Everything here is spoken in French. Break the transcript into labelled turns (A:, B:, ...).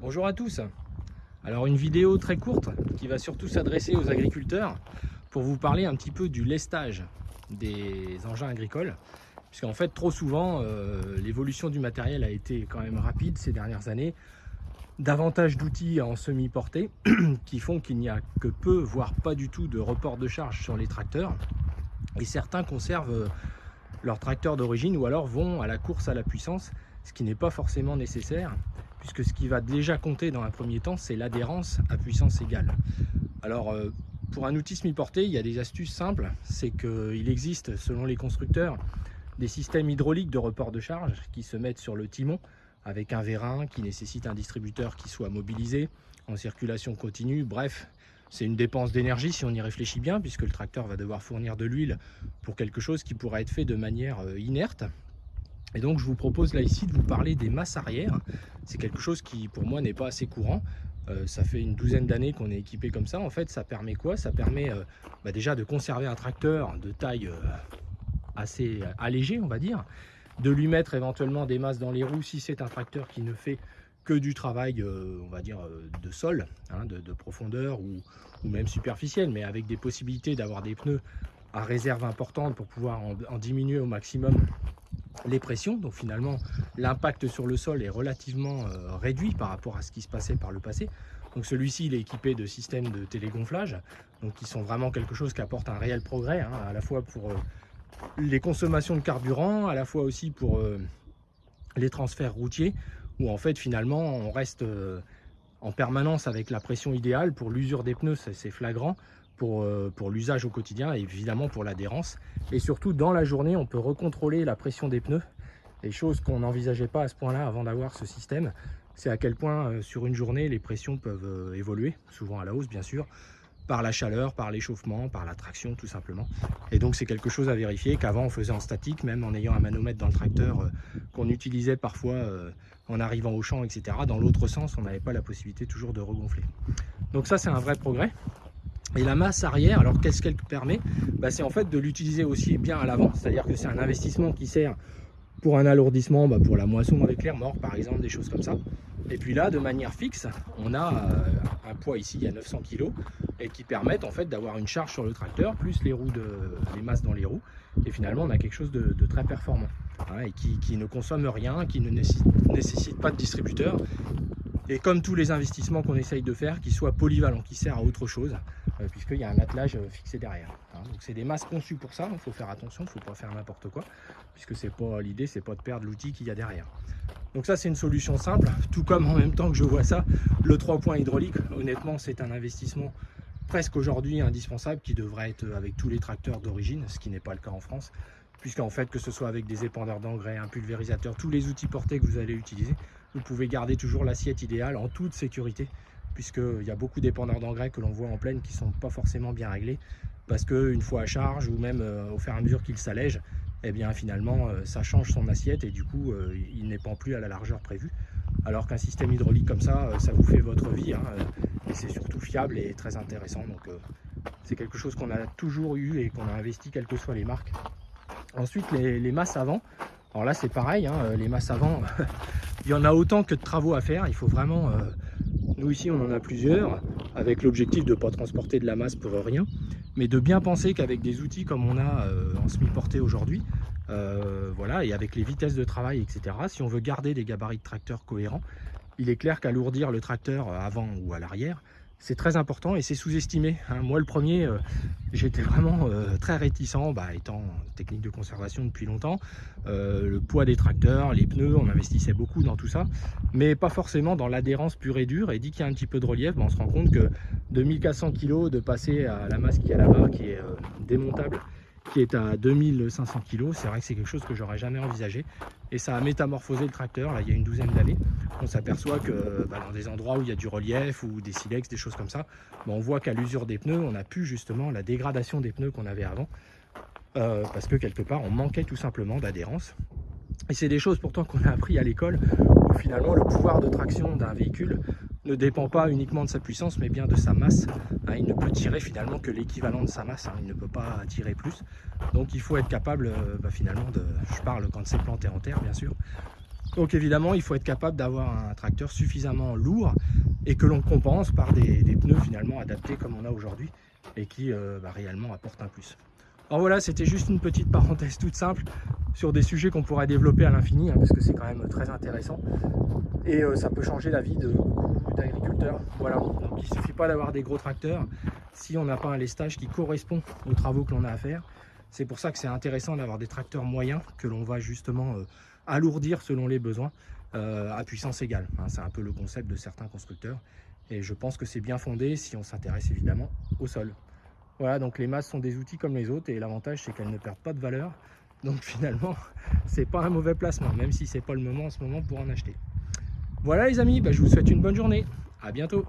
A: Bonjour à tous. Alors une vidéo très courte qui va surtout s'adresser aux agriculteurs pour vous parler un petit peu du lestage des engins agricoles. Puisqu'en fait trop souvent l'évolution du matériel a été quand même rapide ces dernières années. Davantage d'outils en semi-portée qui font qu'il n'y a que peu, voire pas du tout de report de charge sur les tracteurs. Et certains conservent leur tracteur d'origine ou alors vont à la course à la puissance, ce qui n'est pas forcément nécessaire, puisque ce qui va déjà compter dans un premier temps, c'est l'adhérence à puissance égale. Alors, pour un outil semi-porté, il y a des astuces simples, c'est qu'il existe, selon les constructeurs, des systèmes hydrauliques de report de charge qui se mettent sur le timon, avec un vérin qui nécessite un distributeur qui soit mobilisé, en circulation continue, bref, c'est une dépense d'énergie si on y réfléchit bien, puisque le tracteur va devoir fournir de l'huile pour quelque chose qui pourrait être fait de manière inerte. Et donc je vous propose là ici de vous parler des masses arrière. C'est quelque chose qui pour moi n'est pas assez courant. Ça fait une douzaine d'années qu'on est équipé comme ça. En fait, ça permet quoi? Ça permet déjà de conserver un tracteur de taille assez allégée, on va dire, de lui mettre éventuellement des masses dans les roues si c'est un tracteur qui ne fait que du travail, on va dire, de sol, hein, de profondeur ou même superficiel, mais avec des possibilités d'avoir des pneus à réserve importante pour pouvoir en diminuer au maximum les pressions. Donc finalement, l'impact sur le sol est relativement réduit par rapport à ce qui se passait par le passé. Donc celui-ci, il est équipé de systèmes de télégonflage, donc qui sont vraiment quelque chose qui apporte un réel progrès, hein, à la fois pour les consommations de carburant, à la fois aussi pour les transferts routiers, où en fait finalement on reste en permanence avec la pression idéale pour l'usure des pneus, c'est flagrant, pour l'usage au quotidien et évidemment pour l'adhérence. Et surtout dans la journée on peut recontrôler la pression des pneus, des choses qu'on n'envisageait pas à ce point là avant d'avoir ce système. C'est à quel point sur une journée les pressions peuvent évoluer, souvent à la hausse bien sûr, par la chaleur, par l'échauffement, par la traction tout simplement. Et donc c'est quelque chose à vérifier qu'avant on faisait en statique, même en ayant un manomètre dans le tracteur qu'on utilisait parfois en arrivant au champ, etc. Dans l'autre sens, on n'avait pas la possibilité toujours de regonfler. Donc ça c'est un vrai progrès. Et la masse arrière, alors qu'est-ce qu'elle permet? C'est en fait de l'utiliser aussi bien à l'avant, c'est-à-dire que c'est un investissement qui sert pour un alourdissement, pour la moisson avec les remorques par exemple, des choses comme ça. Et puis là, de manière fixe, on a un poids ici, il y a 900 kg, et qui permettent en fait d'avoir une charge sur le tracteur, plus les roues les masses dans les roues. Et finalement, on a quelque chose de très performant, hein, et qui ne consomme rien, qui ne nécessite pas de distributeur. Et comme tous les investissements qu'on essaye de faire, qui soient polyvalents, qui servent à autre chose, puisqu'il y a un attelage fixé derrière. Hein. Donc c'est des masses conçues pour ça, il faut faire attention, il ne faut pas faire n'importe quoi, puisque c'est pas l'idée, c'est pas de perdre l'outil qu'il y a derrière. Donc ça c'est une solution simple, tout comme en même temps que je vois ça, le 3 points hydraulique, honnêtement c'est un investissement presque aujourd'hui indispensable qui devrait être avec tous les tracteurs d'origine, ce qui n'est pas le cas en France, puisqu'en fait que ce soit avec des épandeurs d'engrais, un pulvérisateur, tous les outils portés que vous allez utiliser, vous pouvez garder toujours l'assiette idéale en toute sécurité, puisqu'il y a beaucoup d'épandeurs d'engrais que l'on voit en plaine qui ne sont pas forcément bien réglés, parce qu'une fois à charge ou même au fur et à mesure qu'il s'allège, eh bien finalement ça change son assiette et du coup il n'épand plus à la largeur prévue. Alors qu'un système hydraulique comme ça, ça vous fait votre vie, hein, et c'est surtout fiable et très intéressant. Donc c'est quelque chose qu'on a toujours eu et qu'on a investi quelles que soient les marques. Ensuite les masses avant, alors là c'est pareil, hein, les masses avant, il y en a autant que de travaux à faire. Il faut vraiment, nous ici on en a plusieurs, avec l'objectif de ne pas transporter de la masse pour rien, mais de bien penser qu'avec des outils comme on a en semi-porté aujourd'hui, voilà, et avec les vitesses de travail, etc., si on veut garder des gabarits de tracteur cohérents, il est clair qu'alourdir le tracteur avant ou à l'arrière, c'est très important et c'est sous-estimé. Hein. Moi, le premier, j'étais vraiment très réticent, étant technique de conservation depuis longtemps. Le poids des tracteurs, les pneus, on investissait beaucoup dans tout ça, mais pas forcément dans l'adhérence pure et dure. Et dès qu'il y a un petit peu de relief, on se rend compte que de 1400 kg, de passer à la masse qu'il y a là-bas, qui est démontable, qui est à 2500 kg, c'est vrai que c'est quelque chose que j'aurais jamais envisagé. Et ça a métamorphosé le tracteur, là, il y a une douzaine d'années. On s'aperçoit que dans des endroits où il y a du relief ou des silex, des choses comme ça, on voit qu'à l'usure des pneus, on a pu justement la dégradation des pneus qu'on avait avant, parce que quelque part, on manquait tout simplement d'adhérence. Et c'est des choses pourtant qu'on a appris à l'école, où finalement le pouvoir de traction d'un véhicule ne dépend pas uniquement de sa puissance, mais bien de sa masse. Hein, il ne peut tirer finalement que l'équivalent de sa masse, hein, il ne peut pas tirer plus. Donc il faut être capable finalement de, je parle quand c'est planté en terre bien sûr, Donc évidemment, il faut être capable d'avoir un tracteur suffisamment lourd et que l'on compense par des pneus finalement adaptés comme on a aujourd'hui et qui réellement apportent un plus. Alors voilà, c'était juste une petite parenthèse toute simple sur des sujets qu'on pourrait développer à l'infini, hein, parce que c'est quand même très intéressant et ça peut changer la vie de beaucoup d'agriculteurs. Voilà, donc il ne suffit pas d'avoir des gros tracteurs si on n'a pas un lestage qui correspond aux travaux que l'on a à faire. C'est pour ça que c'est intéressant d'avoir des tracteurs moyens que l'on va justement alourdir selon les besoins à puissance égale. Hein, c'est un peu le concept de certains constructeurs et je pense que c'est bien fondé si on s'intéresse évidemment au sol. Voilà, donc les masses sont des outils comme les autres et l'avantage c'est qu'elles ne perdent pas de valeur. Donc finalement, c'est pas un mauvais placement, même si c'est pas le moment en ce moment pour en acheter. Voilà les amis, je vous souhaite une bonne journée. À bientôt.